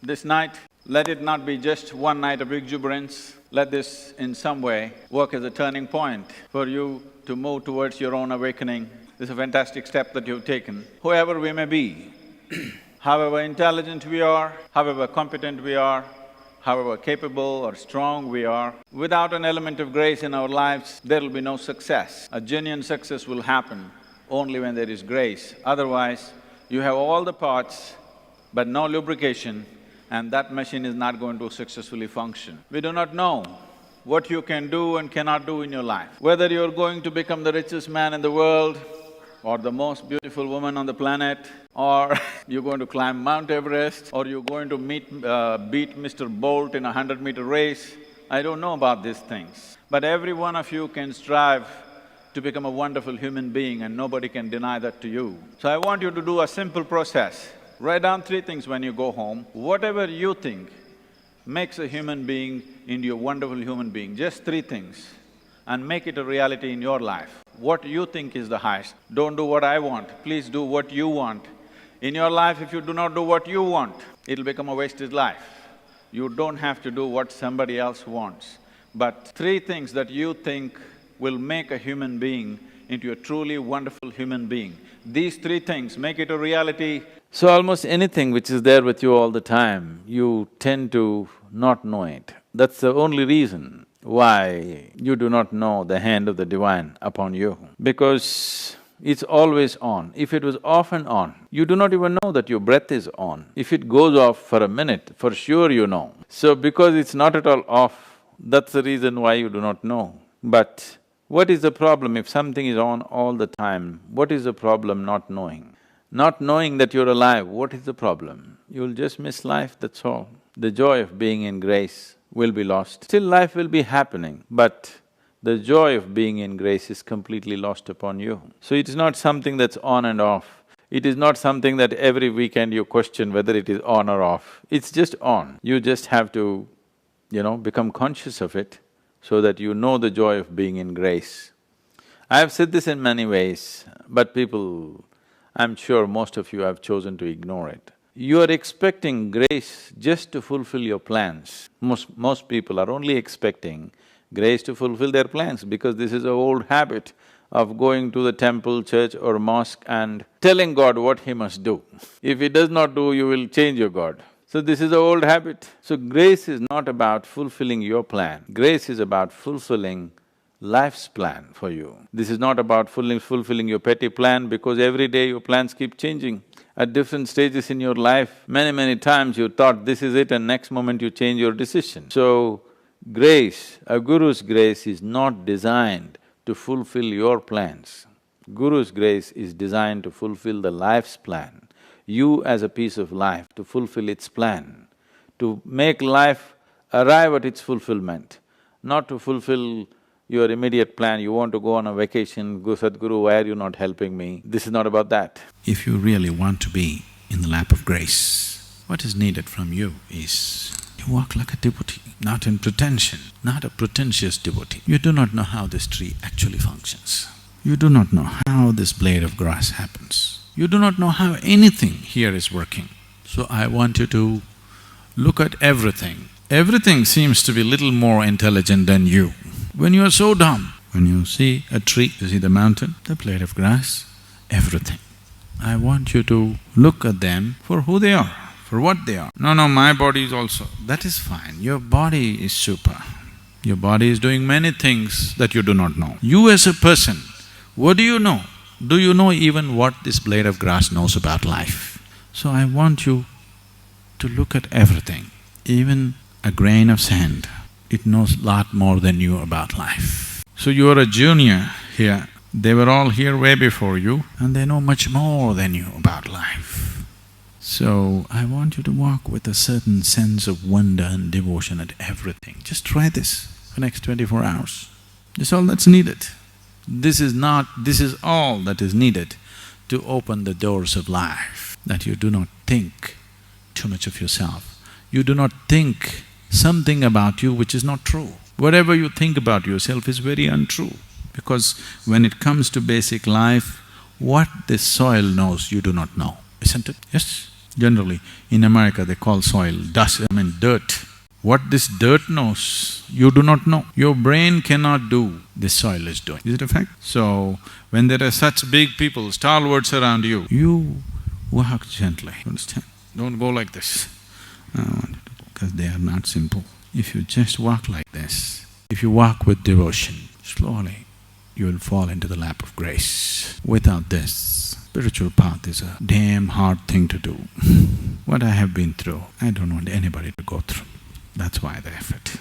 This night, let it not be just one night of exuberance, let this in some way work as a turning point for you to move towards your own awakening. This is a fantastic step that you've taken. Whoever we may be, however intelligent we are, however competent we are, however capable or strong we are, without an element of grace in our lives, there will be no success. A genuine success will happen only when there is grace. Otherwise, you have all the parts but no lubrication, and that machine is not going to successfully function. We do not know what you can do and cannot do in your life. Whether you're going to become the richest man in the world, or the most beautiful woman on the planet, or you're going to climb Mount Everest, or you're going to beat Mr. Bolt in a 100-meter race, I don't know about these things. But every one of you can strive to become a wonderful human being, and nobody can deny that to you. So I want you to do a simple process. Write down three things when you go home. Whatever you think makes a human being into a wonderful human being, just three things, and make it a reality in your life. What you think is the highest. Don't do what I want, please do what you want. In your life, if you do not do what you want, it'll become a wasted life. You don't have to do what somebody else wants. But three things that you think will make a human being into a truly wonderful human being. These three things, make it a reality. So almost anything which is there with you all the time, you tend to not know it. That's the only reason why you do not know the hand of the divine upon you, because it's always on. If it was off and on, you do not even know that your breath is on. If it goes off for a minute, for sure you know. So because it's not at all off, that's the reason why you do not know. But what is the problem if something is on all the time? What is the problem not knowing? Not knowing that you're alive, what is the problem? You'll just miss life, that's all. The joy of being in grace will be lost. Still life will be happening, but the joy of being in grace is completely lost upon you. So it is not something that's on and off. It is not something that every weekend you question whether it is on or off. It's just on. You just have to, become conscious of it so that you know the joy of being in grace. I have said this in many ways, but people, I'm sure most of you have chosen to ignore it. You are expecting grace just to fulfill your plans. Most people are only expecting grace to fulfill their plans because this is an old habit of going to the temple, church or mosque and telling God what he must do. If he does not do, you will change your God. So this is an old habit. So grace is not about fulfilling your plan, grace is about fulfilling life's plan for you. This is not about fulfilling your petty plan, because every day your plans keep changing. At different stages in your life, many times you thought this is it and next moment you change your decision. So, grace, a guru's grace is not designed to fulfill your plans. Guru's grace is designed to fulfill the life's plan. You as a piece of life, to fulfill its plan, to make life arrive at its fulfillment, not to fulfill your immediate plan. You want to go on a vacation, go, Sadhguru, why are you not helping me? This is not about that. If you really want to be in the lap of grace, what is needed from you is to walk like a devotee, not in pretension, not a pretentious devotee. You do not know how this tree actually functions. You do not know how this blade of grass happens. You do not know how anything here is working. So I want you to look at everything. Everything seems to be little more intelligent than you. When you are so dumb, when you see a tree, you see the mountain, the blade of grass, everything. I want you to look at them for who they are, for what they are. No, my body is also… that is fine, your body is super. Your body is doing many things that you do not know. You as a person, what do you know? Do you know even what this blade of grass knows about life? So I want you to look at everything, even a grain of sand. It knows a lot more than you about life. So you are a junior here, they were all here way before you and they know much more than you about life. So I want you to walk with a certain sense of wonder and devotion at everything. Just try this for next 24 hours. That's all that's needed. This is all that is needed to open the doors of life, that you do not think too much of yourself. You do not think something about you which is not true. Whatever you think about yourself is very untrue, because when it comes to basic life, what this soil knows you do not know, isn't it? Yes? Generally, in America they call soil dust, dirt. What this dirt knows, you do not know. Your brain cannot do, this soil is doing. Is it a fact? So, when there are such big people, stalwarts around you, you walk gently, understand? Don't go like this, because they are not simple. If you just walk like this, if you walk with devotion, slowly you will fall into the lap of grace. Without this, spiritual path is a damn hard thing to do. What I have been through, I don't want anybody to go through. That's why the effort.